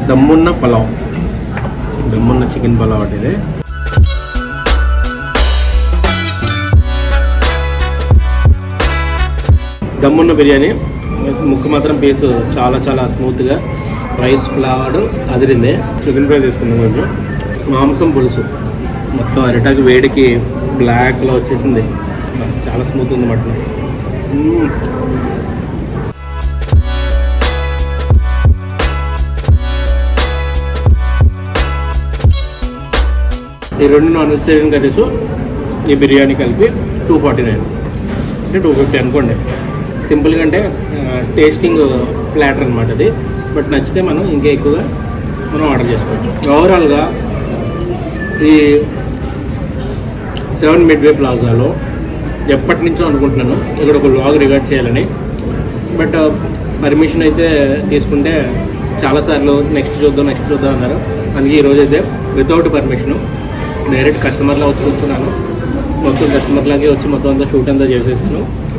దమ్మున్న పలావ్, దమ్మున్న చికెన్ పలావ్ అంటే ఇది. దమ్మున్న బిర్యానీ ముక్క మాత్రం పీసు చాలా చాలా స్మూత్గా, రైస్ ఫ్లేవర్డ్ అదిరింది. చికెన్ ఫ్రై తీసుకుందాం. కొంచెం మాంసం పులుసు మొత్తం అరిటాకు వేడికి బ్లాక్లో వచ్చేసింది. చాలా స్మూత్ ఉంది మటన్. ఈ రెండు నాన్ వెజిటేరియన్ కర్రీస్, ఈ బిర్యానీ కలిపి 249 అంటే 250 అనుకోండి. సింపుల్గా అంటే టేస్టింగ్ ప్లాటర్ అనమాట అది. బట్ నచ్చితే మనం ఇంకా ఎక్కువగా మనం ఆర్డర్ చేసుకోవచ్చు. ఓవరాల్గా ఈ 7 మిడ్వే ప్లాజాలో ఎప్పటి నుంచో అనుకుంటున్నాను ఇక్కడ ఒక వ్లాగ్ రికార్డ్ చేయాలని. బట్ పర్మిషన్ అయితే తీసుకుంటే చాలాసార్లు నెక్స్ట్ చూద్దాం అన్నారు. అందుకే ఈరోజు అయితే వితౌట్ పర్మిషను డైరెక్ట్ కస్టమర్లా వచ్చి కూర్చున్నాను. మొత్తం కస్టమర్లాగే వచ్చి మొత్తం అంతా షూట్ అంతా చేసేసాను.